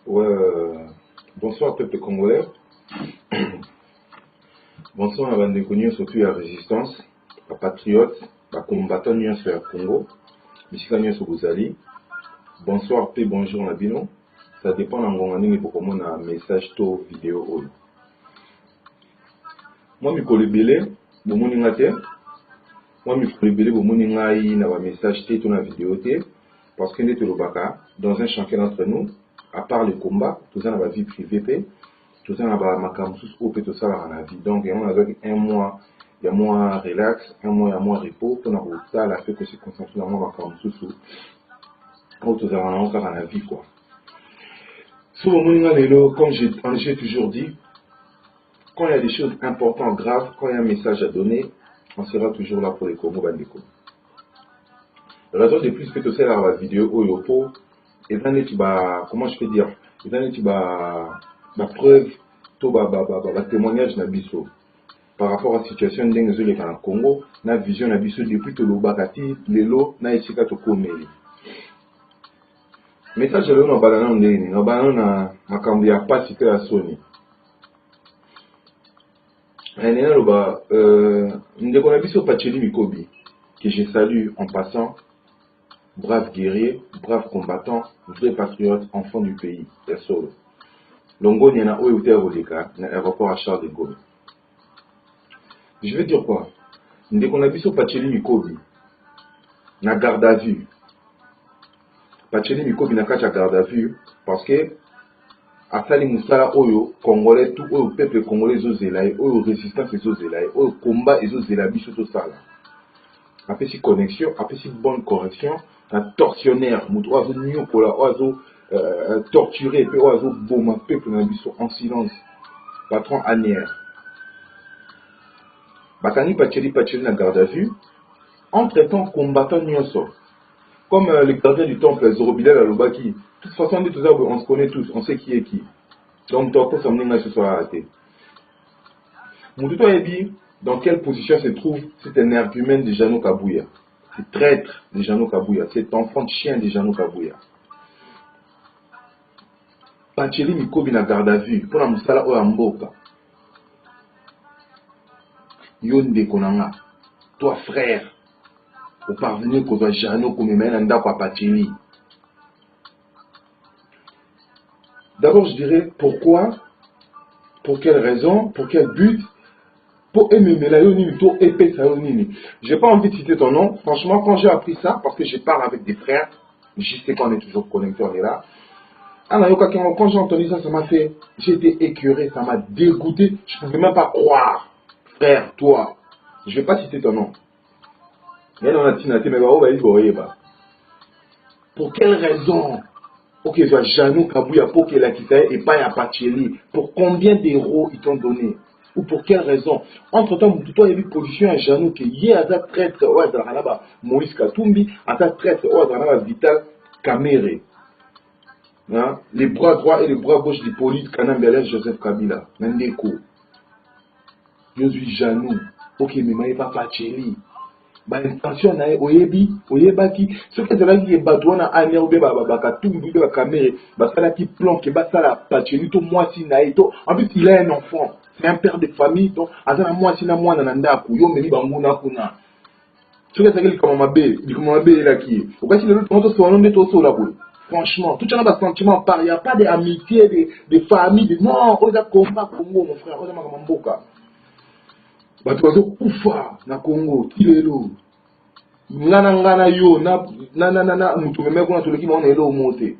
Ouais, bonsoir peuple congolais. Bonsoir à bande connus, surtout la résistance, les patriotes, les combattants sur le Congo, les sur Bouzali. Bonsoir, paix, bonjour, Nabino. Ça dépend de l'engagement pour comment on a un message, to vidéo. Moi, je suis belé, bon mon ingate. Moi, je suis belé, bon mon ingai, na message, te, na vidéo, te, parce que nous sommes dans un champion entre nous, à part le combat, tout ça dans la vie privée. Tout ça dans ma campus ou tout ça dans la vie. Donc, on a un mois, il y a moins relax, un mois, il y a moins repos, pour nous ça, la fait que se concentrer dans ma campus ou tout ça dans la vie, quoi. Sur le moment, comme j'ai toujours dit, quand il y a des choses importantes, graves, quand il y a un message à donner, on sera toujours là pour les Congo Bandeko. La raison de plus que tout ça dans la vidéo, au Yopo, et comment je peux dire, la preuve, tout témoignage na biso par rapport à la situation de le Congo, na vision na biso depuis tout le bakati, lelo na esika to komeli. Message lelo na balana ndeni, na balana makambo ya pasi te ya soni. Nena loba ndeko na biso Pacheli Mikobi, que je salue en passant, brave guerrier, brave combattant, vrai patriote, enfant du pays, ya solo. Longo n'y en a où Roleka, dans l'aéroport à Charles de Gaulle. Je veux dire quoi? Dès qu'on a vu sur Pacheli Mikobi, na garde à vue. Pacheli Mikobi na kacha garde à vue parce que à Sali Moussala Oyo, Congolais, tout Oyo, peuple congolais, Zozelaï, Oyo, résistance, Zozelaï, Oyo, combat, Zozelaï, Bisoto Sala. Après si connexion, après si bonne correction, un tortionnaire, Moutoazo Nyokola, Oazo, torturé, puis Oazo Boma, peuple en silence. Patron Anière. Bakani Pacheli na garde à vue, entre-temps combattant Nyonso. Comme les gardiens du temple, Zorobilel Alobaki, de toute façon, on se connaît tous, on sait qui est qui. Donc, toi, ça me dit ce soit arrêté. Moutouto Ebi, dans quelle position se trouve cet énergumène de Jano Kabouya, cet traître de Jano Kabouya, cet enfant de chien de Jano Kabouya. Pacheli Mikobi na garde à vue, pour la Moussala Oyamboka. Yonde Konanga, toi frère, au parvenu qu'on soit Jano comme Menanda Pacheli. D'abord, je dirais pourquoi, pour quelle raison, pour quel but, pour aimer la Yonini, pour épée sa Yonini. J'ai pas envie de citer ton nom. Franchement, quand j'ai appris ça, parce que je parle avec des frères, je sais qu'on est toujours connectés, on est là. Quand j'ai entendu ça, ça m'a fait, j'ai été écœuré, ça m'a dégoûté. Je ne pouvais même pas croire. Frère, toi, je vais pas citer ton nom. Pour quelle raison? Ok, tu as Jano Kabouya pour qu'elle a quitté et pas à Pacheli. Pour combien d'euros ils t'ont donné? Ou pour quelle raison? Entre-temps, toi, il y a eu position à Jano qui y a un traître, Moïse Katumbi, un traître, Vital Kamere. Hein? Les bras droits et les bras gauche du police, Kanambele, Joseph Kabila. Nandeko. Je suis Jano. Ok, mais il pas Pacheli. Ba intention na oyebi oyebaki ce que cela qui est batouana ania ou beba bakatumbi beba caméra basala qui plan que basala Pacheli to moi si na to en fait il a un enfant, c'est un père de famille donc azana moi si na mwana na ndaku yo memi banguna kuna ce que ça qui comme mabe là qui au cas si le autre soit non de to so la boule. Franchement tout ça dans sentiment par il y a pas d'amitié de famille de non on a combat Congo mon frère on a mamboka. Batozo kufa na Congo tilelo ngana yo na mutu meme kuna toleki mona elo monter.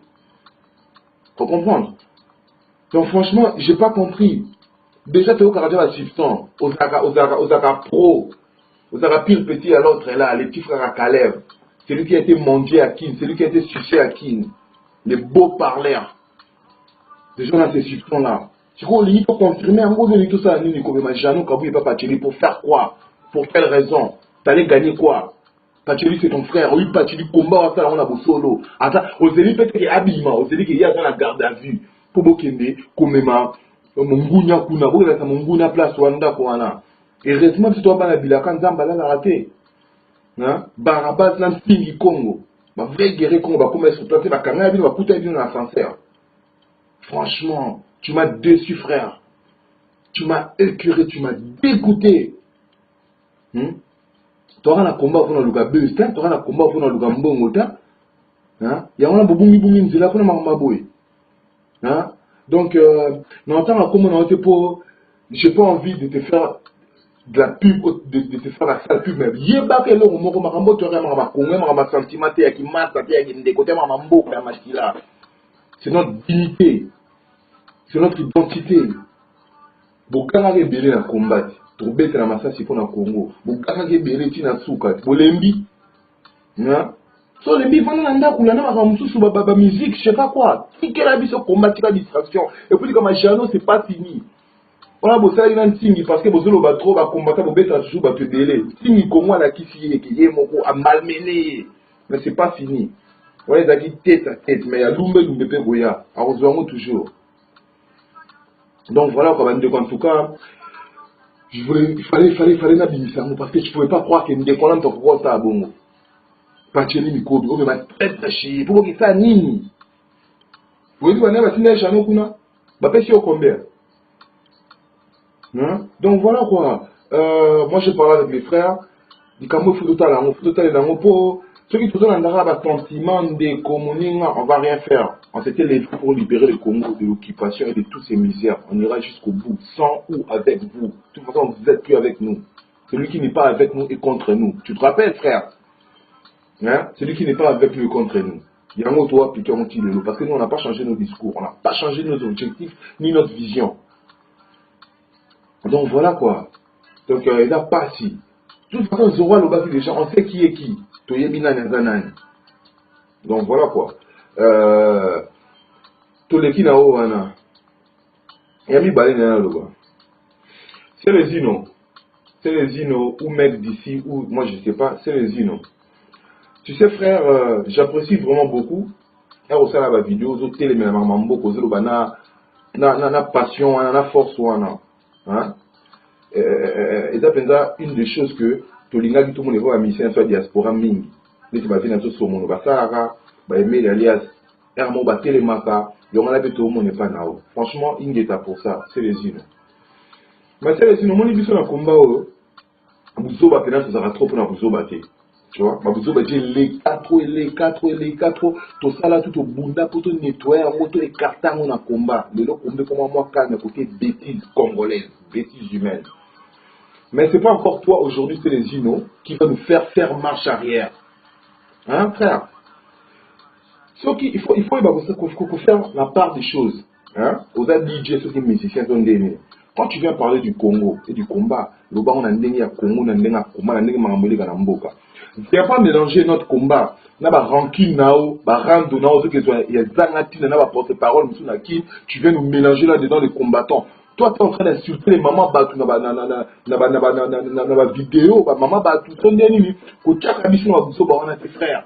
Faut comprendre. Donc franchement, j'ai pas compris. Déjà tu au caractère à substance, Osaka pro, Osaka pire petit à l'autre là, les petits frères à Caleb, celui qui a été mangé à Kin, celui qui a été sucé à Kin, les beaux parleurs. Les gens dans ces substances là. Tu crois qu'il faut confirmer un mot de tout ça, nous, comme Jano Kabouya pas Pacheli pour faire quoi? Pour quelle raison? T'allais gagner quoi? Pacheli c'est ton frère, oui Pacheli combat on a beau solo. Attends, Ozeli peut-être qu'il y a habillement, Ozeli qu'il y a dans la garde à vue. Pour Bokende, Komema, Mungunya Kuna, Bokende Mungunya place Wanda Kouana. Et heureusement si toi pas la Bilaka, Nzamba l'a raté. Barabas nan Pingi Congo. Ma vrai guerrier Congo, va commencer sur place, va camera, va couper dans l'ascenseur. Franchement, tu m'as déçu, frère. Tu m'as écœuré, tu m'as dégoûté. Tu auras un combat pour le Luka tu auras un combat pour le Luka Mbongota. Il y a un bobungi bungi nzela pour le Mamaboy. Donc, non, tant comme on a été pour. J'ai pas envie de te faire de la pub, de te faire la sale pub, mais yeba que l'on m'a rambo, tu aurais ma sentiment, tu as qui m'a côté ma mambo, c'est notre dignité, c'est notre identité. Bokanga ke belé na combat, trouver la massage pour na Congo. Bokanga ke belé tina souka, bolembi. So les bifans nanda koulana makamusu baba musique, je sais pas quoi. Qui la biso combat, la distraction. Et puis comme Jano, c'est pas fini. On a bossé dans Tingi parce que Bozolo va trop va combattre pour bêta toujours va te délai. Tingi comme moi la qui s'y qui est mon a malmené. Mais c'est pas fini. Ouais, ça qui tête à tête, mais il y a Lumbe pe Goya. Arrosons toujours. Donc voilà quoi, en tout cas, il fallait n'abîmer parce que je pouvais pas croire qu'il me décolle ton gros ça à Bongo. Pacheli Mikobi, on m'a très chier. Pour que ça nini. Vous voyez, on a signé Jano Kuna. Bah, pêche au combien? Donc voilà quoi. Moi je parle avec mes frères. Du Camo Foutotal, ceux qui sont dans un sentiment de communisme, on va rien faire. On s'était levé pour libérer le Congo de l'occupation et de toutes ces misères. On ira jusqu'au bout, sans ou avec vous. De toute façon, vous n'êtes plus avec nous. Celui qui n'est pas avec nous est contre nous. Tu te rappelles, frère? Celui qui n'est pas avec nous est contre nous. Il y a un mot toi, piquer un petit de l'eau. Parce que nous, on n'a pas changé nos discours, on n'a pas changé nos objectifs, ni notre vision. Donc voilà quoi. Donc il n'a pas si. De toute façon, Zora le bâti déjà, on sait qui est qui. Donc voilà quoi. Tous les qui n'a pas. Il y a mis balai dans le bas. C'est les Inos. C'est les Inos ou mecs d'ici, ou moi je sais pas, c'est les Inos. Tu sais frère, j'apprécie vraiment beaucoup. Et au sein de la vidéo, aux télé, mais na passion, na force, et ça, une des choses que tout le monde voit à mission soit diaspora ming. Mais tu vas venir sur ce monde, Basara, Baimé, alias, Hermo, Télémaka, il y en a tout le monde n'est pas là. Franchement, il est pour ça, c'est les îles. Mais c'est les îles, mon émission à combat, vous avez peut-être ça trop pour vous battre. Tu vois, vous avez les 4, tout ça là, tout au bunda pour te nettoyer, moto et carton on a combat. Le lot comme comment moi calme côté bêtises congolaises, bêtises humaines. Mais ce n'est pas encore toi aujourd'hui, c'est les Inos qui vont nous faire marche arrière. Hein, frère? Il faut faire la part des choses. Hein? Aux DJ, ceux qui sont musiciens sont des. Quand tu viens parler du Congo et du combat, le bas on a ndenge ya Congo, on a ndenge ya combat, on a ndenge mamambolé kana mboka. Il ne faut pas mélanger notre combat. Na ba ranking nao, ba rando nao, ceux qui sont il y a zangati na ba porte-parole, tu viens nous mélanger là dedans les combattants. Toi, tu es en train d'insulter les mamans batou na ba vidéo, ba maman batou, ton nini, ko tchaka biso na buso ba on a tes frères.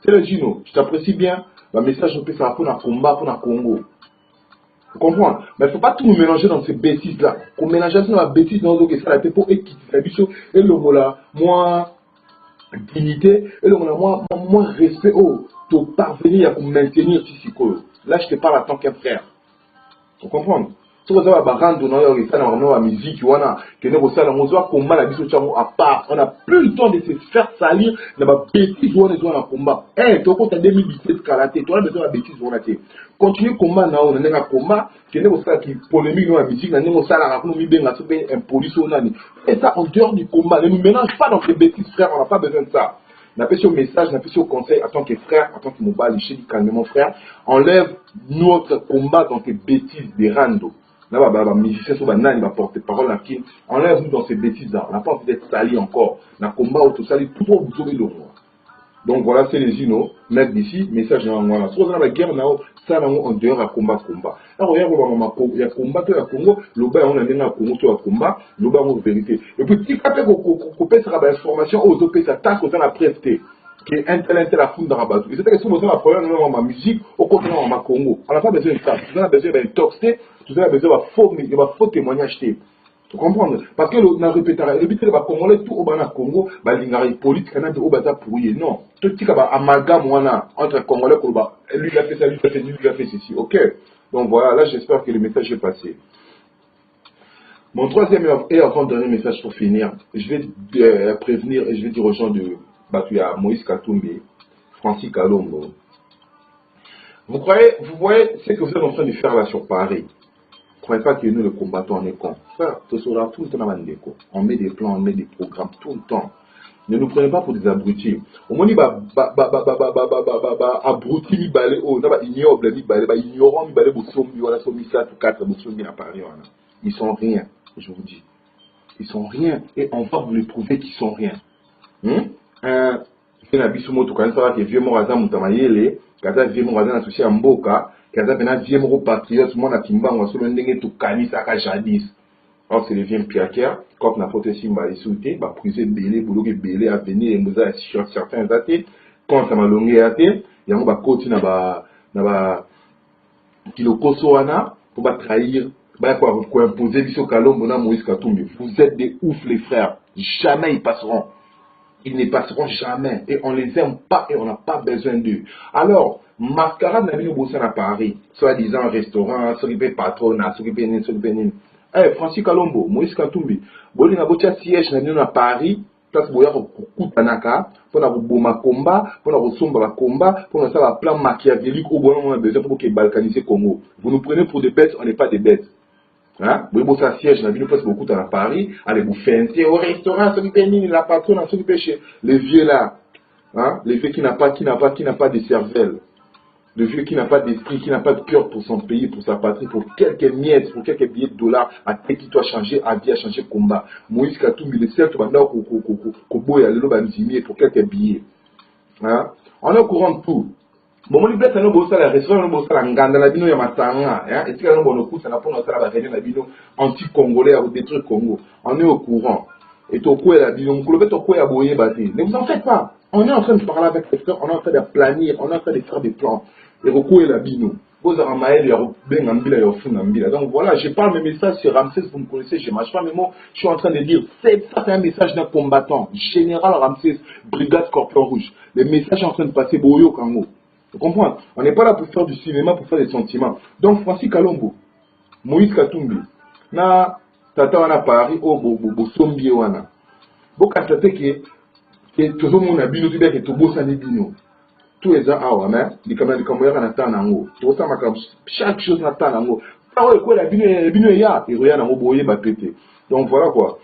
C'est le Gino, je t'apprécie bien. Le message de ça pour un combat, pour un Congo. Vous comprenez? Mais il ne faut pas tout nous mélanger dans ces bêtises-là. Qu'on mélange dans la bêtise dans le ça, la pour équiter et le mot là, moins dignité, et le mot là, moins respect, pour parvenir à maintenir ici. Là, je te parle en tant qu'un frère. Vous comprenez? Si vous avez la musique, on n'a plus le temps de se faire salir dans la bêtise où on est dans le combat. Tu as 2017 karaté, tu as besoin de la bêtise où on a été. Continuez le combat, on a un combat, qui est polémique dans la musique, et ça en dehors du combat. Ne nous mélange pas dans ces bêtises, frère, on n'a pas besoin de ça. On a fait ce message, on a fait ce conseil en tant que frère, en tant que mobile, chez calmement frère. Enlève notre combat dans ces bêtises des rando. Musicien sur banane, il va porter parole à qui. Enlève-nous dans ces bêtises-là. On n'a pas envie d'être sali encore. On a combat autour sali, tout pour vous sauver le roi. Donc voilà, c'est les Inos, mettre d'ici, message dans la soit dans la guerre, ça en dehors à combat. Alors regarde, il y a combat, il y a Congo, le bas on a un Congo, il y a combat, le bas on a vérité. Et puis, si après qu'on peut faire la information aux autres pays, ça tâche dans la presse, qui est un tel la foule dans la base. Et c'est que si vous avez un problème dans ma musique, au contraire, dans ma Congo, on n'a pas besoin de ça. Vous avez besoin d'un toxé, vous avez besoin d'un faux témoignage. Tu comprends? Parce que le répéter, le but de Congolais tout au Bana Congo, l'ingari politique canal de Obata pourri. Non. Tout ce qui est amalgame entre Congolais, lui il a fait ça, lui il a fait, lui il a fait ceci. Ok. Donc voilà, là j'espère que le message est passé. Mon troisième et avant-dernier message pour finir, je vais prévenir et je vais dire aux gens de Batuya, Moïse Katumbi, Francis Kalombo. Vous voyez ce que vous êtes en train de faire là sur Paris. Ne croyez pas que nous, les combattants, on est cons. Ça, tout sera tout le temps dans la déco. On met des plans, on met des programmes tout le temps. Ne nous prenez pas pour des abrutis. Au moins, abrutis, ni balé, oh, ignoble, ni balé, ignorant, ni balé, bosombi, voilà, sombi, ça, tout quatre, bosombi, à Paris, voilà. Ils sont rien, je vous dis. Ils sont rien. Et on va vous les prouver qu'ils sont rien. Je n'ai pas tout quand ça que vieux moraza mutamayele, kaza vieux moraza associé à Mboka, kaza bena vieux moro patriote, mon akimba, solo ndenge tout kanis aka jadis. Or c'est le vieux piaker, quand on a porté simba les souté, bah prisé belé, boulot que belé à venir et mouza sur certains athées, quand ça m'a longué athée, yango ba koti na ba kilo kosoana pour ba trahir, bah quoi imposer biso Kalombo na Moïse Katumbi. Vous êtes des ouf les frères, jamais ils passeront. Ils ne passeront jamais et on les aime pas et on n'a pas besoin d'eux. Alors, mascarade n'a venu bosser à Paris, soit disant restaurant, s'occuper patron, s'occuper nin, s'occuper nin. Eh, Francis Kalombo, Moïse Katumbi, boli na botia siège n'a venu à Paris, place boya kutanaka, pour na boma combat, pour na somba combat, pour na ça plan machiavélique au bon moment besoin pour que balkaniser Congo. Vous nous prenez pour des bêtes, on n'est pas des bêtes. Hein? Vous avez un siège, on a vu beaucoup à Paris, allez vous faire au restaurant, la patronne, chez les vieux là, hein? Les vieux qui n'a pas de cervelle, le vieux qui n'a pas d'esprit, qui n'a pas de cœur pour son pays, pour sa patrie, pour quelques miettes, pour quelques billets de dollars, à qui doit changer, à vie, à changer combat. Moïse Katumbi, le cercle, pour quelques billets. Hein? On est au courant de tout. Bon, on dit que nous avons la restaurant, nous avons la nganda, la bino ya matanga, et si nous avons coup, ça n'a pas la réunion, la bino anti-congolais à détruire Congo. On est au courant. Et au coup, la bino, on peut au coup à boyer bâti. Ne vous en faites pas. On est en train de parler avec les frères, on est en train de planir, on est en train de faire des plans. Et au coup, la bino. Vous avez maël, il y a ben ambila, il y a fou ambila. Donc voilà, je parle mes messages sur Ramsès, vous me connaissez, je ne mâche pas mes mots. Je suis en train de dire, ça c'est un message d'un combattant, général Ramsès, brigade Scorpion Rouge. Les messages sont en train de passer, Boyo Kango. Vous comprenez? On n'est pas là pour faire du cinéma, pour faire des sentiments. Donc, Francis Kalombo, Moïse Katumbi, na tata wana Paris, oh, bo sombi wana. Bo katate que tout le monde a bino, tu que tout beau sani bino. Tous les ans, mais, les caméras na ta nango. Tout ça, chaque chose na ta nango. Ah ouais, quoi, la bino ya, et rien nango boye ba pété. Donc, voilà quoi.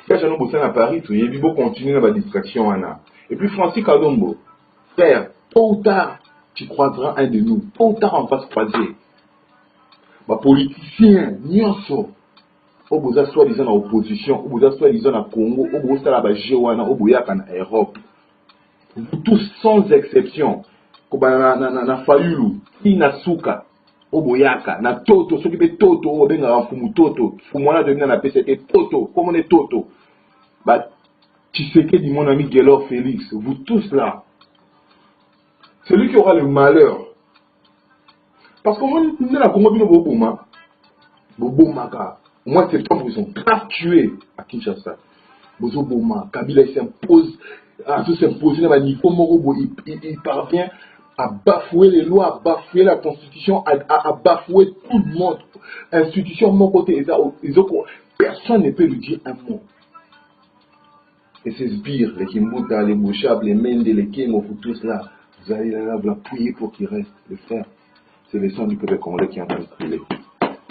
Si j'ai bossé à Paris, tu y beau continuer la distraction wana. Et puis, Francis Kalombo, frère, tôt ou tard, tu croiseras un de nous. Tôt ou tard, on va se croiser. Les politiciens, nyonso, au bout soi-disant en opposition, au bout soi-disant en Congo, au bout la Géwana, au bout en Europe. Vous tous, sans exception, na Fayulu, Inasuka, au boyaka, na Toto, ce qui est Toto, au benga fumu Toto, fumona de na PCT Toto, comme on est Toto. Bah, tu sais que dit mon ami Gelor Félix, vous tous là, celui qui aura le malheur. Parce que moi, nous avons Congo bino boboma. Boboma, au mois de septembre, ils sont grave tués à Kinshasa. Boboma, Kabila s'impose, à tout s'imposer dans le niveau Morobo, il parvient à bafouer les lois, à bafouer la constitution, à bafouer tout le monde. Institution, mon côté, personne ne peut lui dire un mot. Et ces sbires, les Kimbuta, les Bouchab, les Mende, les Kemo, vous tous là, vous allez là, vous l'appuyer pour qu'il reste, le faire. C'est le sang du peuple congolais qui est en train de couler.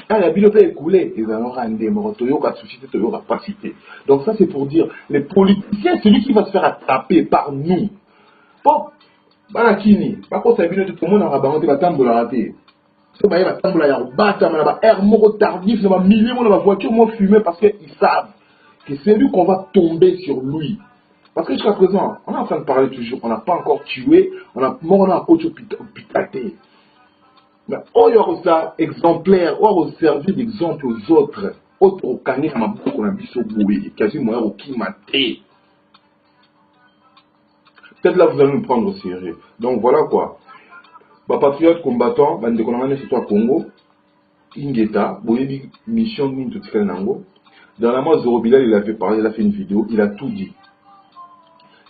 Quand la bilote est coulée, ils allont rendre des morts, Toyoka suscité, Toyoka pas cité. Donc ça c'est pour dire, les politiciens, celui qui va se faire attraper par nous. Bon, Banakini, par contre, ça bilote tout le monde en rabanté, va tambour la raté. C'est pas va tambour la bata, va air moro tardif, va milliers de voiture, moi fumer parce qu'ils savent que c'est lui qu'on va tomber sur lui. Parce que jusqu'à présent, on est en train de parler toujours, on n'a pas encore tué, on a mort dans un coach hôpitalé. Oyo ça exemplaire, ou servir d'exemple aux autres. Autre au canet ma boucle on a biso boué, quasiment au qui m'a té. Peut-être là vous allez nous prendre au sérieux. Donc voilà quoi. Bah patriote combattant, bah ndeko na c'est toi Congo. Ingeta, boyebi mission ni tout fait nango. Dernièrement, Zoro Bilal, il avait parlé, il a fait une vidéo, il a tout dit.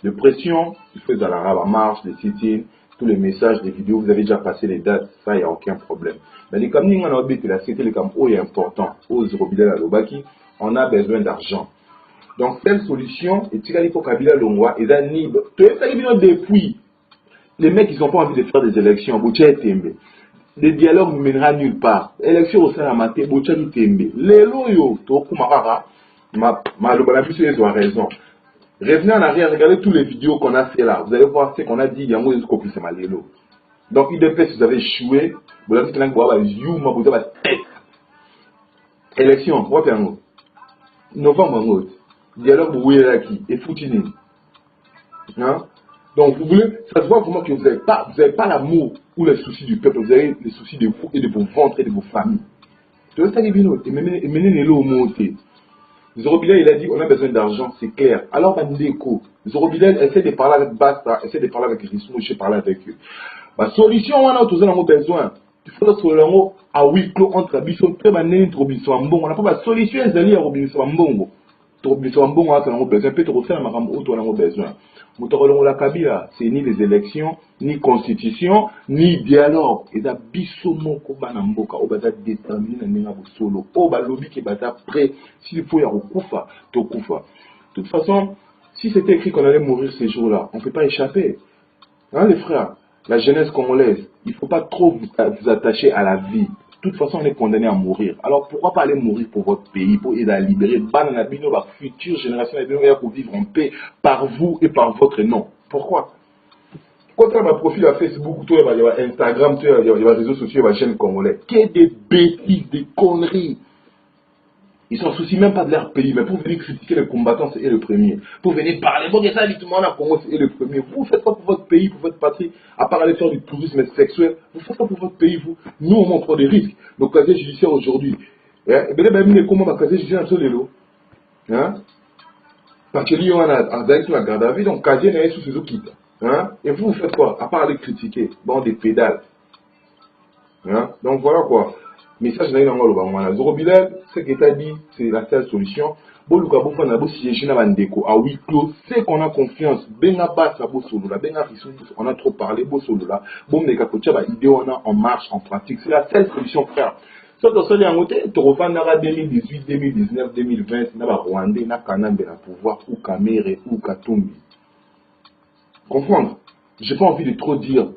De pression, il fait à l'arabe, à marche, les sit-ins, tous les messages, les vidéos, vous avez déjà passé les dates, ça, il n'y a aucun problème. Mais les campagnes, on a oublié la c'était les campagnes important. Aux Zoro Bilal à l'Obaki, on a besoin d'argent. Donc, telle solution, et tu as dit pour Kabila Longwa, et Zanib, depuis, les mecs, ils n'ont pas envie de faire des élections, le dialogue ne mènera nulle part. Élection au sein de la maté, Bouchani Tembe. Les loyaux, Tokumarara, ils ont raison. Revenez en arrière, regardez toutes les vidéos qu'on a fait là. Vous allez voir ce qu'on a dit, Yango Yusko plus Malélo. Donc, IDP, si vous avez échoué, vous avez dit que vous avez tête. Élection, quoi faire nous? Novembre, dialogue, vous voyez là qui? Et Foutini. Hein? Donc, vous voulez, ça se voit vraiment que vous n'avez pas l'amour ou les soucis du peuple, vous avez les soucis de vous et de vos ventres et de vos familles. C'est ça qui est bien, et menez l'eau au monde. Zoro Bilal, il a dit on a besoin d'argent, c'est clair. Alors, Bandeko, Zoro Bilal essaie de parler avec Basta, essaie de parler avec Rissou, je parle avec eux. La solution, on a tous besoin. Il faut que ce à huis clos entre Bisson, très banné, Robinson Mbongo. On n'a pas la solution, ils allaient à Robinson Mbongo. Robinson Mbongo, on a besoin. Peut-être aussi, on a besoin. La Kabila, c'est ni les élections, ni constitution, ni dialogue. Et da biso moko bana mboka, o baza déterminé na nga solo. O ba lobby qui baza prêt, s'il faut y avoir kufa, to kufa. De toute façon, si c'était écrit qu'on allait mourir ces jours-là, on ne peut pas échapper. Hein, les frères, la jeunesse congolaise, il ne faut pas trop vous attacher à la vie. De toute façon, on est condamné à mourir. Alors pourquoi pas aller mourir pour votre pays, pour aider à libérer la future génération pour vivre en paix par vous et par votre nom? Pourquoi? Quand tu as un profil à Facebook, il y a Instagram, il y a les réseaux sociaux, il y a la chaîne congolaise. Quel des bêtises, des conneries. Ils ne s'en soucient même pas de leur pays, mais pour venir critiquer les combattants, c'est le premier. Pour venir parler, bon, ça, justement, en Congo, c'est le premier. Vous ne faites pas pour votre pays, pour votre patrie, à part aller faire du tourisme sexuel. Vous ne faites pas pour votre pays, vous. Nous, on montre des risques. Le casier judiciaire aujourd'hui. Et bien, même comment le casier judiciaire sur les lots. Parce que lui, on a sur la garde à vue, donc casier n'est sous ses eaux quitte. Et vous, vous faites quoi? À part aller critiquer, bon, des pédales. Donc voilà quoi. Message n'a pas le Zoro Bilal, ce que tu as dit, c'est la seule solution. Bon, le Gabon, on a beau siéger dans Bandeko, à huis clos, c'est qu'on a confiance. Benga passe à Bossolo, Benga Rissou, on a trop parlé, Bossolo là. Bon, mais Kakotia, idée, on a en marche, en pratique. C'est la seule solution, frère. Soit dans ce lien, tu reprendras 2018, 2019, 2020, c'est un Rwandais, na Kanambe, na pouvoir, ou Kamere, ou Katumbi. Comprendre? J'ai pas envie de trop dire,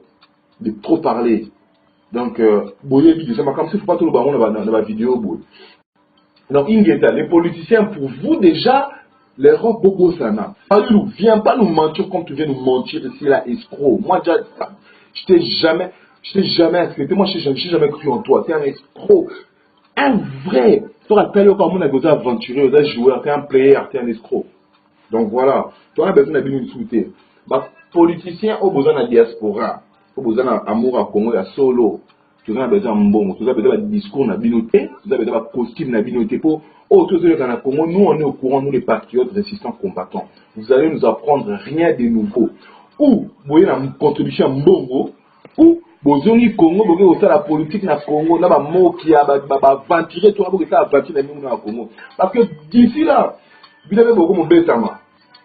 de trop parler. Donc, comme si il ne faut pas tout le baron dans la vidéo. Donc, Ingeta, les politiciens, pour vous déjà, les robes Bobo Sana. Fallu, viens pas nous mentir comme tu viens nous mentir ici, là, escroc. Moi, je t'ai jamais accepté. Moi, je n'ai jamais cru en toi. Tu es un escroc. Un vrai. Tu auras appelé au Cameroun avec des aventuriers, des joueurs, tu es un player, tu es un escroc. Donc, voilà. Tu as besoin de nous souhaiter. Politiciens ont besoin de la diaspora. Ils ont besoin d'amour à Congo, à solo. Tu as besoin de bon, tu as besoin de discours, de binoté, tu as besoin de costume, de binoté. Pour tous ceux qui sont au Congo, nous on est au courant, nous les patriotes résistants combattants. Vous allez nous apprendre rien de nouveau. Ou, vous voyez la contribution à Mbongo, ou, vous avez Congo, vous avez aussi la politique dans le Congo, là, mot qui a aventuré, tu vois, ça aventuré dans le Congo. Parce que d'ici là, vous avez beaucoup de bêtement.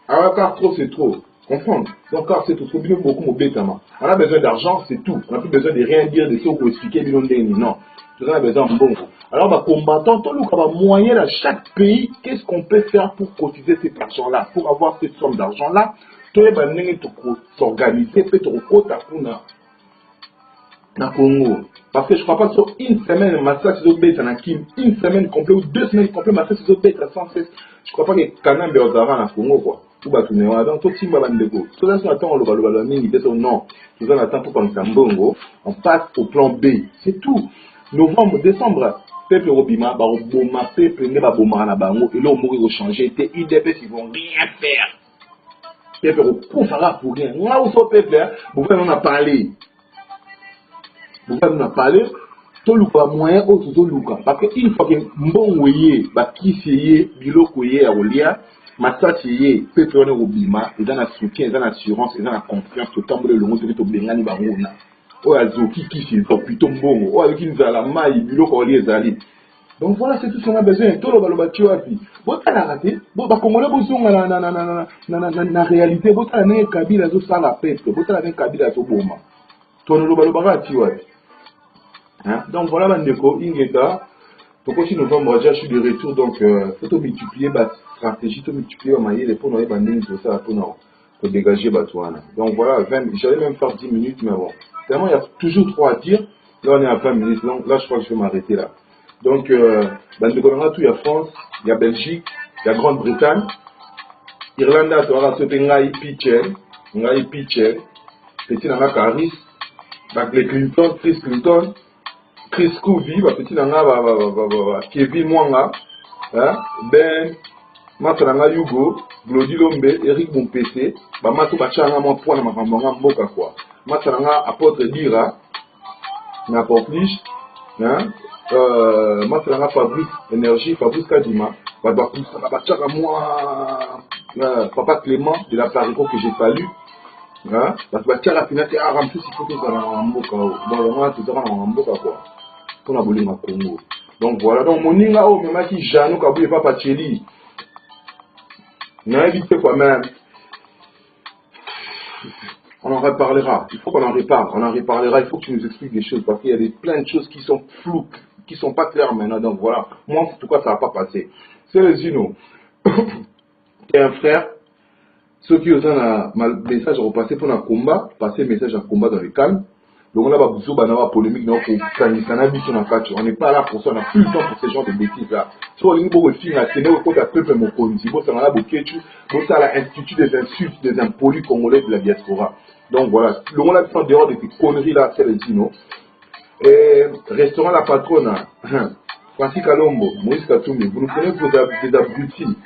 Alors, car trop, c'est trop. Comprendre. Donc, car c'est tout ce que beaucoup de bêtement. On a besoin d'argent, c'est tout. On n'a plus besoin de rien dire, de ce qu'on expliquer, non. On a besoin de bon. Alors, combattant, tout le moyen dans chaque pays, qu'est-ce qu'on peut faire pour cotiser cet argent-là, pour avoir cette somme d'argent-là, tout le monde s'organiser, peut-être au Congo. Parce que je ne crois pas que sur une semaine, massacre sur bêtes en Kim, une semaine complète ou 2 semaines complètes, massacre sur bêtes sans cesse. Je ne crois pas que Kanambe est en Congo, quoi. Tout va tourner. Donc, tout le monde va bandego. Tout le monde attend le non. Tout le monde attend pour penser à Mbongo. On passe au plan B. C'est tout. Novembre, décembre, peuple Robima, Baroboma, peuple Nebaboma, Nabango, et là, on pourrait changer. Et IDP, ils vont rien faire. Peuple Robima, pour rien. Là où ce peuple, vous pouvez en parler. Vous pouvez nous parler, tout le moyen autre tout le parce que une fois que bon voyez qui c'est biloko yé à olia massage yé peut on au bima et dans la soutien dans l'assurance et dans la confiance tout temps le longo c'est tout bengani bangona o azoki qui c'est plutôt bon o avec une zala mai biloko yé zali Donc voilà, c'est tout ce qu'on a besoin. Tout le baloba tu as vu. Bon, t'as la raté. Bon, bah, comme on a besoin na réalité, bon, t'as la Kabila zo ça la peste. Bon, t'as la Kabila zo boma. Toi, le baloba tu vois. Hein? Donc voilà, Mandeko, Ingeta. Pourquoi si novembre, déjà, je suis de retour. Donc, faut tout multiplier ma stratégie, tout multiplier ma maille, pour nous, tout ça, pour dégager Batouana. Donc voilà, j'allais même faire 10 minutes, mais bon. Tellement, il y a toujours trop à dire. Là, on est à 20 minutes. Donc là, je crois que je vais m'arrêter là. Donc, Mandeko, il y a France, il y a Belgique, il y a Grande-Bretagne. Irlande, tu auras sauté Ngai Pitchell, Petit Nanga Caris, les Clinton, Chris Couvi, petit nanga Kevin Mwanga, Ben Matranga Yugo, Glody Lombe, Eric Mompese, Matou Bachanga mon point na makambanga mboka quoi. Matranga Apôtre Dira, na Portlige, Matranga Fabrice Énergie, Fabrice Kadima, Bachanga moi Papa Clément de la Parico que j'ai fallu. Parce que la finale c'est à remplir si faut que ça en mboka. Bon, moi tout ça en mboka quoi. Pour la boule Congo. Donc voilà, donc mon ninga oh même qui Jeannot Kabou et Papa Tchéli. N'invitez quand même. On en reparlera. Il faut qu'on en reparle. On en reparlera. Il faut que tu nous expliques des choses parce qu'il y a plein de choses qui sont floues, qui sont pas claires maintenant. Donc voilà. Moi, en tout cas, ça va pas passer. C'est les Zino. Tu es un frère. Ceux qui ont un message à repasser pour un combat, passer message à combat dans le calme. Donc on a besoin de polémique, on n'est pas là pour ça, on n'a plus le temps pour ce genre de bêtises là. Si on a beaucoup de films à tenir au côté de peuple mon si on a beaucoup ça l'Institut des insultes des impolis congolais de la diaspora. Donc voilà, le monde a besoin dehors de ces conneries là, c'est le dino. Et restaurant La Patronne, Francis Kalombo, Moïse Katumbi, vous nous prenez pour des abrutis,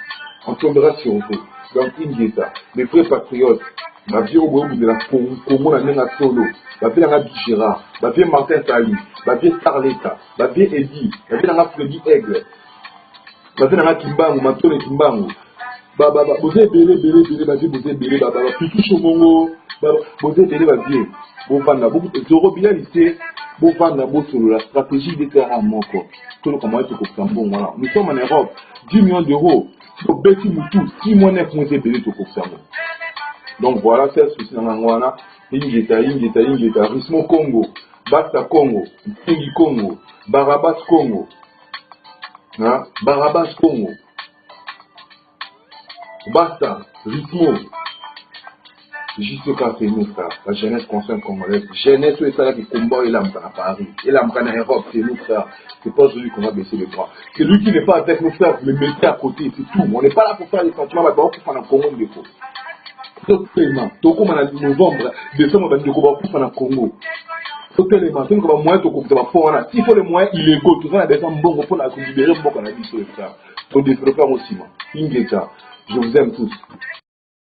on tombera sur vous. Donc Ingeta, les vrais patriotes, ma vie au bout de la Congo, la même solo. Ma vie dans Gérard, ma vie Martin Sali, ma vie Starleta, ma vie Eddie, ma vie dans Freddy Aigle, ma vie dans Kimbangu, ma vie Kimbangu. Bosé belé, ma vie bosé belé, Pitou Chomongo, bosé belé, ma vie. Bon, Vanda, Zoro bien lycée, bon, Vanda, bon, sur la stratégie des terrains, mon corps. Tout le comment est au bon, voilà. Nous sommes en Europe, 10 millions d'euros. Si on bêtit Moutou, 6 mois n'est pas belé, tout au Congo. Donc voilà, c'est ce que nous avons. Ingeta, Rismo Congo, Basta Congo, Tingi Congo, Barabas Congo, Basta, Rismo, Juste quand c'est nous, frère, la jeunesse consciente congolaise, jeunesse et ça qui combat et l'âme à Paris, et l'âme en Europe, c'est nous, frère, c'est pas celui qu'on va baisser les bras. C'est lui qui n'est pas avec nous, frère, le mettez à côté, c'est tout. On n'est pas là pour faire les sentiments, mais pour faire un Congo de défaut. Totalement. Toko en novembre, décembre, on va pour faire un Congo. Totalement. C'est comme moyen de faire. S'il faut les moyens illégaux, tout ça, on a des gens bons pour la libérer, bon, on a dit sur le frère. Pour développer aussi, Ingeta. Je vous aime tous.